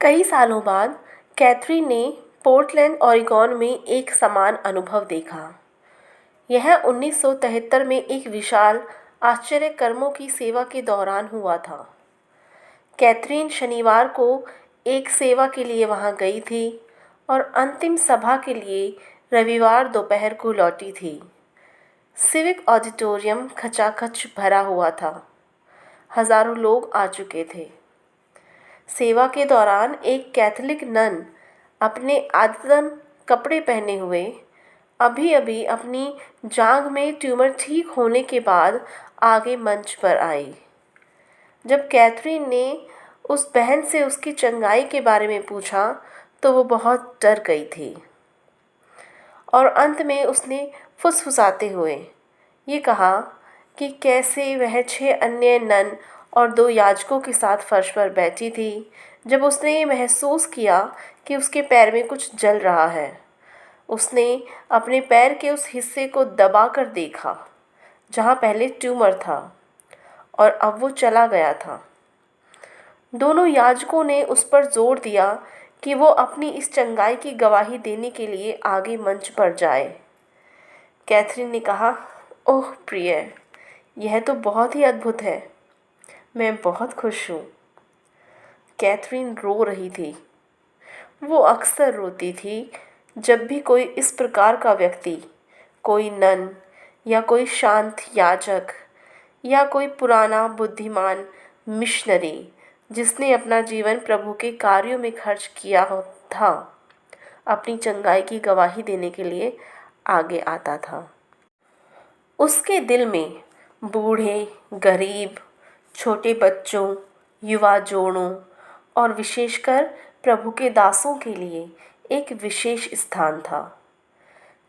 कई सालों बाद कैथरीन ने पोर्टलैंड ओरेगॉन में एक समान अनुभव देखा। यह 1973 में एक विशाल आश्चर्य कर्मों की सेवा के दौरान हुआ था। कैथरीन शनिवार को एक सेवा के लिए वहां गई थी और अंतिम सभा के लिए रविवार दोपहर को लौटी थी। सिविक ऑडिटोरियम खचाखच भरा हुआ था। हजारों लोग आ चुके थे। सेवा के दौरान एक कैथोलिक नन अपने आदतन कपड़े पहने हुए अभी अभी अपनी जांघ में ट्यूमर ठीक होने के बाद आगे मंच पर आई। जब कैथरीन ने उस बहन से उसकी चंगाई के बारे में पूछा तो वो बहुत डर गई थी और अंत में उसने फुसफुसाते हुए ये कहा कि कैसे वह 6 अन्य नन और 2 याजकों के साथ फर्श पर बैठी थी जब उसने ये महसूस किया कि उसके पैर में कुछ जल रहा है। उसने अपने पैर के उस हिस्से को दबाकर देखा जहाँ पहले ट्यूमर था और अब वो चला गया था। दोनों याजकों ने उस पर जोर दिया कि वो अपनी इस चंगाई की गवाही देने के लिए आगे मंच पर जाए। कैथरीन ने कहा, ओह प्रिय, यह तो बहुत ही अद्भुत है। मैं बहुत खुश हूँ। कैथरीन रो रही थी। वो अक्सर रोती थी जब भी कोई इस प्रकार का व्यक्ति, कोई नन या कोई शांत याजक या कोई पुराना बुद्धिमान मिशनरी जिसने अपना जीवन प्रभु के कार्यों में खर्च किया था, अपनी चंगाई की गवाही देने के लिए आगे आता था। उसके दिल में बूढ़े, गरीब, छोटे बच्चों, युवा जोड़ों और विशेषकर प्रभु के दासों के लिए एक विशेष स्थान था।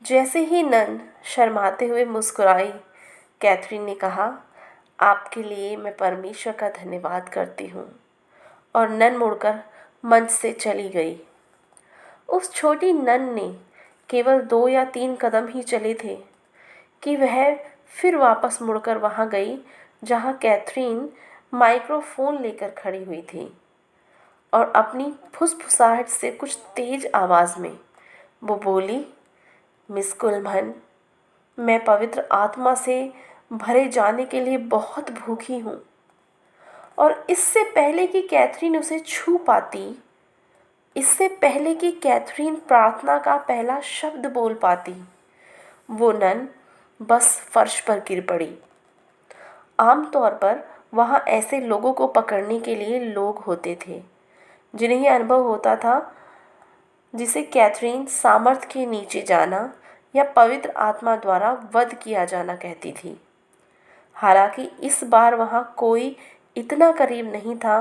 जैसे ही नन शर्माते हुए मुस्कुराई, कैथरीन ने कहा, आपके लिए मैं परमेश्वर का धन्यवाद करती हूँ, और नन मुड़कर मंच से चली गई। उस छोटी नन ने केवल 2 या 3 कदम ही चले थे कि वह फिर वापस मुड़कर वहां गई जहां कैथरीन माइक्रोफोन लेकर खड़ी हुई थी और अपनी फुसफुसाहट से कुछ तेज आवाज़ में वो बोली, मिस कुलमन, मैं पवित्र आत्मा से भरे जाने के लिए बहुत भूखी हूँ। और इससे पहले कि कैथरीन उसे छू पाती, इससे पहले कि कैथरीन प्रार्थना का पहला शब्द बोल पाती, वो नन बस फर्श पर गिर पड़ी। आमतौर पर वहाँ ऐसे लोगों को पकड़ने के लिए लोग होते थे जिन्हें यह अनुभव होता था, जिसे कैथरीन सामर्थ्य के नीचे जाना या पवित्र आत्मा द्वारा वध किया जाना कहती थी। हालांकि इस बार वहाँ कोई इतना करीब नहीं था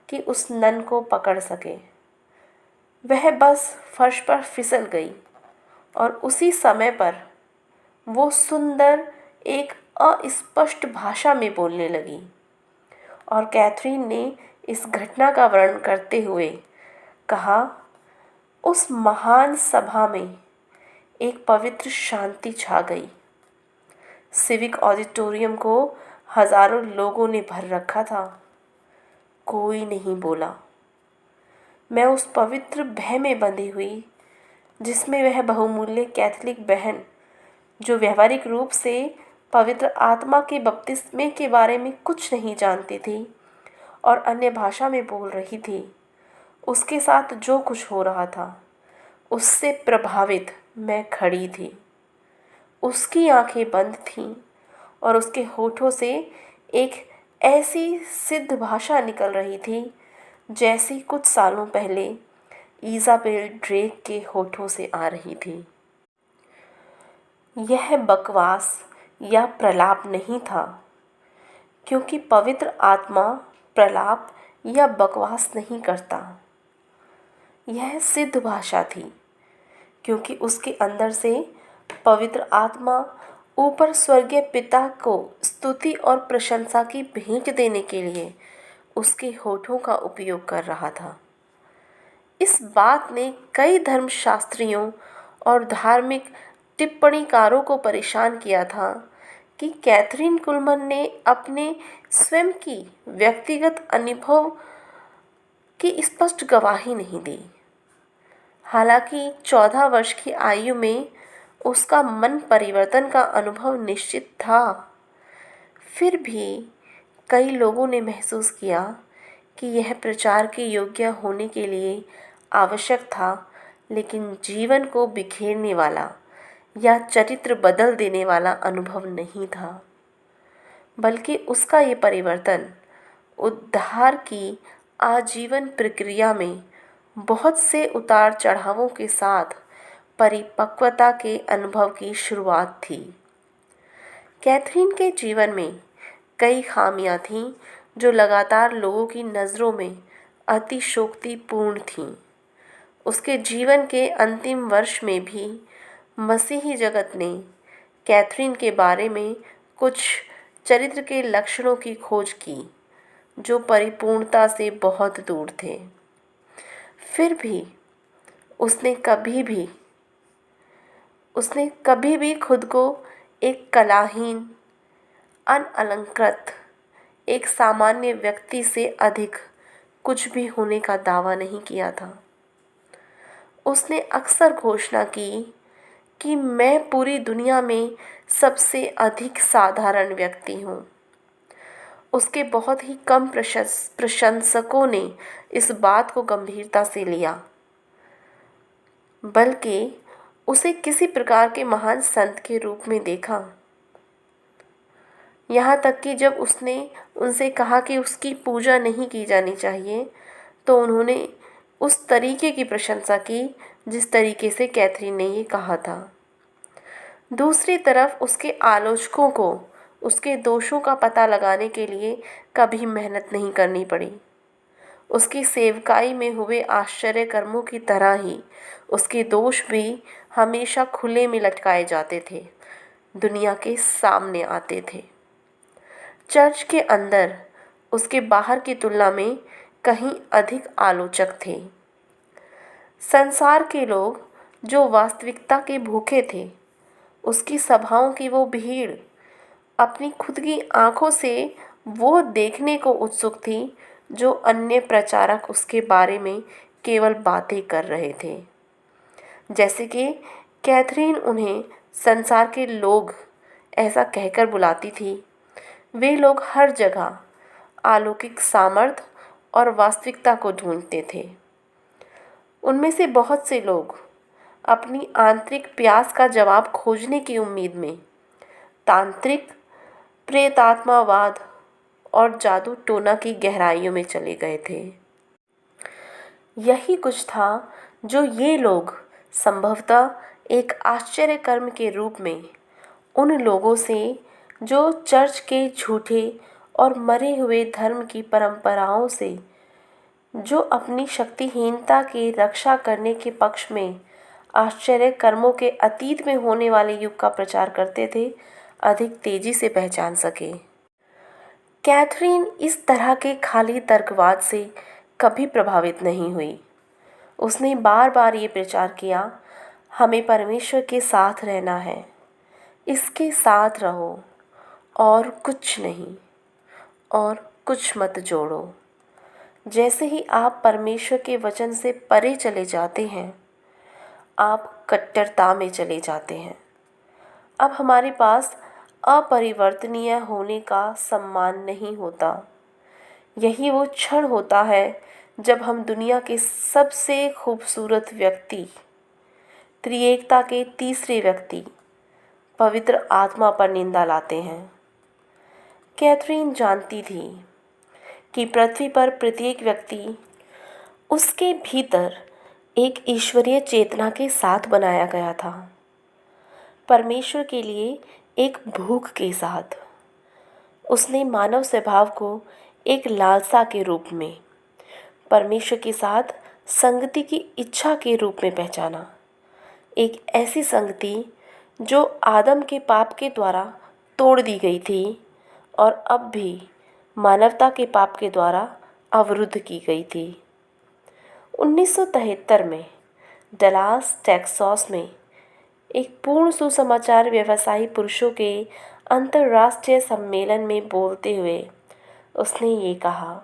कि उस नन को पकड़ सके। वह बस फर्श पर फिसल गई और उसी समय पर वो सुंदर एक अस्पष्ट भाषा में बोलने लगी और कैथरीन ने इस घटना का वर्णन करते हुए कहा, उस महान सभा में एक पवित्र शांति छा गई। सिविक ऑडिटोरियम को हजारों लोगों ने भर रखा था। कोई नहीं बोला। मैं उस पवित्र भय में बंधी हुई जिसमें वह बहुमूल्य कैथोलिक बहन, जो व्यावहारिक रूप से पवित्र आत्मा के बपतिस्मे के बारे में कुछ नहीं जानती थी और अन्य भाषा में बोल रही थी, उसके साथ जो कुछ हो रहा था उससे प्रभावित मैं खड़ी थी। उसकी आंखें बंद थीं और उसके होठों से एक ऐसी सिद्ध भाषा निकल रही थी जैसी कुछ सालों पहले इज़ाबेल ड्रेक के होठों से आ रही थी। यह बकवास या प्रलाप नहीं था, क्योंकि पवित्र आत्मा प्रलाप या बकवास नहीं करता। यह सिद्ध भाषा थी, क्योंकि उसके अंदर से पवित्र आत्मा ऊपर स्वर्गीय पिता को स्तुति और प्रशंसा की भेंट देने के लिए उसके होठों का उपयोग कर रहा था। इस बात ने कई धर्मशास्त्रियों और धार्मिक टिप्पणीकारों को परेशान किया था कि कैथरीन कुलमन ने अपने स्वयं की व्यक्तिगत अनुभव की स्पष्ट गवाही नहीं दी। हालांकि 14 वर्ष की आयु में उसका मन परिवर्तन का अनुभव निश्चित था, फिर भी कई लोगों ने महसूस किया कि यह प्रचार के योग्य होने के लिए आवश्यक था, लेकिन जीवन को बिखेरने वाला या चरित्र बदल देने वाला अनुभव नहीं था, बल्कि उसका ये परिवर्तन उद्धार की आजीवन प्रक्रिया में बहुत से उतार चढ़ावों के साथ परिपक्वता के अनुभव की शुरुआत थी। कैथरीन के जीवन में कई खामियां थीं जो लगातार लोगों की नज़रों में अतिशयोक्तिपूर्ण थीं। उसके जीवन के अंतिम वर्ष में भी मसीही जगत ने कैथरीन के बारे में कुछ चरित्र के लक्षणों की खोज की जो परिपूर्णता से बहुत दूर थे। फिर भी उसने कभी भी खुद को एक कलाहीन, अनअलंकृत, एक सामान्य व्यक्ति से अधिक कुछ भी होने का दावा नहीं किया था। उसने अक्सर घोषणा की कि मैं पूरी दुनिया में सबसे अधिक साधारण व्यक्ति हूँ। उसके बहुत ही कम प्रशंसकों ने इस बात को गंभीरता से लिया, बल्कि उसे किसी प्रकार के महान संत के रूप में देखा। यहाँ तक कि जब उसने उनसे कहा कि उसकी पूजा नहीं की जानी चाहिए, तो उन्होंने उस तरीके की प्रशंसा की जिस तरीके से कैथरीन ने ये कहा था। दूसरी तरफ उसके आलोचकों को उसके दोषों का पता लगाने के लिए कभी मेहनत नहीं करनी पड़ी। उसकी सेवकाई में हुए आश्चर्य कर्मों की तरह ही उसके दोष भी हमेशा खुले में लटकाए जाते थे, दुनिया के सामने आते थे। चर्च के अंदर उसके बाहर की तुलना में कहीं अधिक आलोचक थे। संसार के लोग जो वास्तविकता के भूखे थे, उसकी सभाओं की वो भीड़ अपनी खुद की आंखों से वो देखने को उत्सुक थी जो अन्य प्रचारक उसके बारे में केवल बातें कर रहे थे। जैसे कि कैथरीन उन्हें संसार के लोग ऐसा कहकर बुलाती थी, वे लोग हर जगह अलौकिक सामर्थ्य और वास्तविकता को ढूंढते थे। उनमें से बहुत से लोग अपनी आंतरिक प्यास का जवाब खोजने की उम्मीद में तांत्रिक, प्रेतात्मावाद और जादू टोना की गहराइयों में चले गए थे। यही कुछ था जो ये लोग संभवतः एक आश्चर्य कर्म के रूप में उन लोगों से जो चर्च के झूठे और मरे हुए धर्म की परंपराओं से, जो अपनी शक्तिहीनता की रक्षा करने के पक्ष में आश्चर्य कर्मों के अतीत में होने वाले युग का प्रचार करते थे, अधिक तेजी से पहचान सके। कैथरीन इस तरह के खाली तर्कवाद से कभी प्रभावित नहीं हुई। उसने बार बार ये प्रचार किया, हमें परमेश्वर के साथ रहना है, इसके साथ रहो और कुछ नहीं, और कुछ मत जोड़ो। जैसे ही आप परमेश्वर के वचन से परे चले जाते हैं, आप कट्टरता में चले जाते हैं। अब हमारे पास अपरिवर्तनीय होने का सम्मान नहीं होता। यही वो क्षण होता है जब हम दुनिया के सबसे खूबसूरत व्यक्ति, त्रिएकता के तीसरे व्यक्ति, पवित्र आत्मा पर निंदा लाते हैं। कैथरीन जानती थी कि पृथ्वी पर प्रत्येक व्यक्ति उसके भीतर एक ईश्वरीय चेतना के साथ बनाया गया था, परमेश्वर के लिए एक भूख के साथ। उसने मानव स्वभाव को एक लालसा के रूप में, परमेश्वर के साथ संगति की इच्छा के रूप में पहचाना। एक ऐसी संगति जो आदम के पाप के द्वारा तोड़ दी गई थी और अब भी मानवता के पाप के द्वारा अवरुद्ध की गई थी। 1973 में डलास टेक्सास में एक पूर्ण सुसमाचार व्यवसायी पुरुषों के अंतर्राष्ट्रीय सम्मेलन में बोलते हुए उसने ये कहा,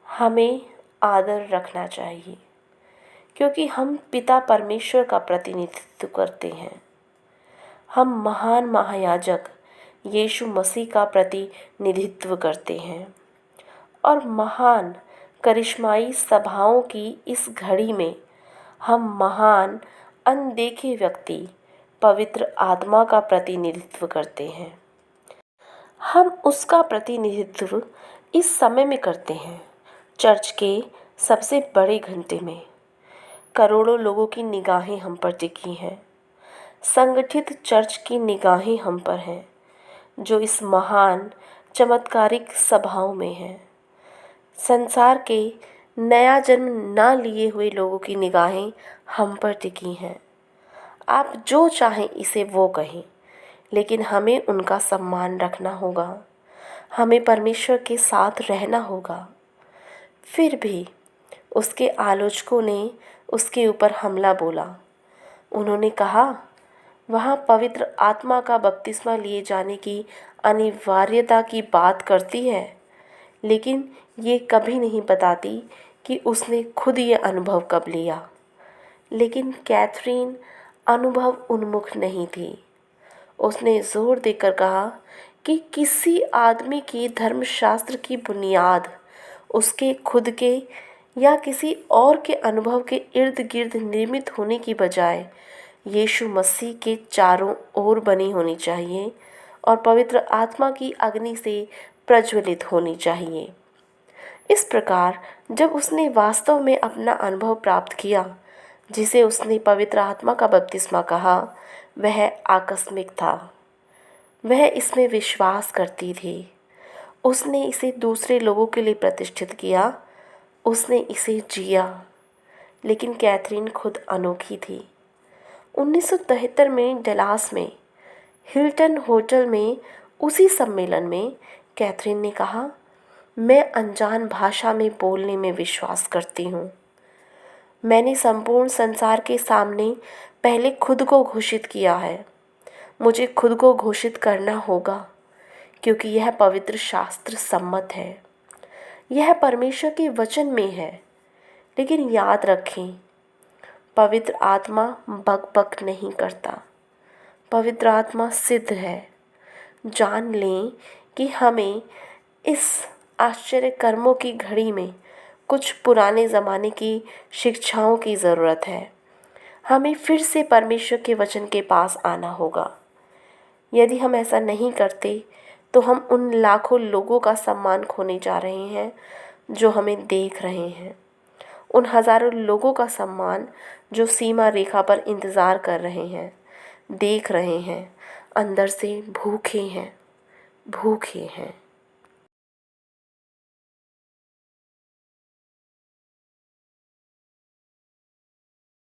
हमें आदर रखना चाहिए, क्योंकि हम पिता परमेश्वर का प्रतिनिधित्व करते हैं। हम महान महायाजक यीशु मसीह का प्रतिनिधित्व करते हैं और महान करिश्माई सभाओं की इस घड़ी में हम महान अनदेखे व्यक्ति पवित्र आत्मा का प्रतिनिधित्व करते हैं। हम उसका प्रतिनिधित्व इस समय में करते हैं, चर्च के सबसे बड़े घंटे में। करोड़ों लोगों की निगाहें हम पर टिकी हैं। संगठित चर्च की निगाहें हम पर हैं, जो इस महान चमत्कारिक सभाओं में हैं। संसार के नया जन्म ना लिए हुए लोगों की निगाहें हम पर टिकी हैं। आप जो चाहें इसे वो कहें, लेकिन हमें उनका सम्मान रखना होगा। हमें परमेश्वर के साथ रहना होगा। फिर भी उसके आलोचकों ने उसके ऊपर हमला बोला। उन्होंने कहा, वहाँ पवित्र आत्मा का बपतिस्मा लिए जाने की अनिवार्यता की बात करती है, लेकिन ये कभी नहीं बताती कि उसने खुद ये अनुभव कब लिया। लेकिन कैथरीन अनुभव उन्मुख नहीं थी। उसने जोर देकर कहा कि किसी आदमी की धर्मशास्त्र की बुनियाद उसके खुद के या किसी और के अनुभव के इर्द गिर्द निर्मित होने की बजाय यीशु मसीह के चारों ओर बनी होनी चाहिए और पवित्र आत्मा की अग्नि से प्रज्वलित होनी चाहिए। इस प्रकार जब उसने वास्तव में अपना अनुभव प्राप्त किया, जिसे उसने पवित्र आत्मा का बपतिस्मा कहा, वह आकस्मिक था। वह इसमें विश्वास करती थी। उसने इसे दूसरे लोगों के लिए प्रतिष्ठित किया। उसने इसे जिया। लेकिन कैथरीन खुद अनोखी थी। 1973 में डलास में हिल्टन होटल में उसी सम्मेलन में कैथरीन ने कहा, मैं अनजान भाषा में बोलने में विश्वास करती हूँ। मैंने संपूर्ण संसार के सामने पहले खुद को घोषित किया है। मुझे खुद को घोषित करना होगा, क्योंकि यह पवित्र शास्त्र सम्मत है। यह परमेश्वर के वचन में है। लेकिन याद रखें, पवित्र आत्मा बक नहीं करता। पवित्र आत्मा सिद्ध है। जान लें कि हमें इस आश्चर्य कर्मों की घड़ी में कुछ पुराने ज़माने की शिक्षाओं की ज़रूरत है। हमें फिर से परमेश्वर के वचन के पास आना होगा। यदि हम ऐसा नहीं करते तो हम उन लाखों लोगों का सम्मान खोने जा रहे हैं जो हमें देख रहे हैं। उन हज़ारों लोगों का सम्मान जो सीमा रेखा पर इंतज़ार कर रहे हैं, देख रहे हैं, अंदर से भूखे हैं।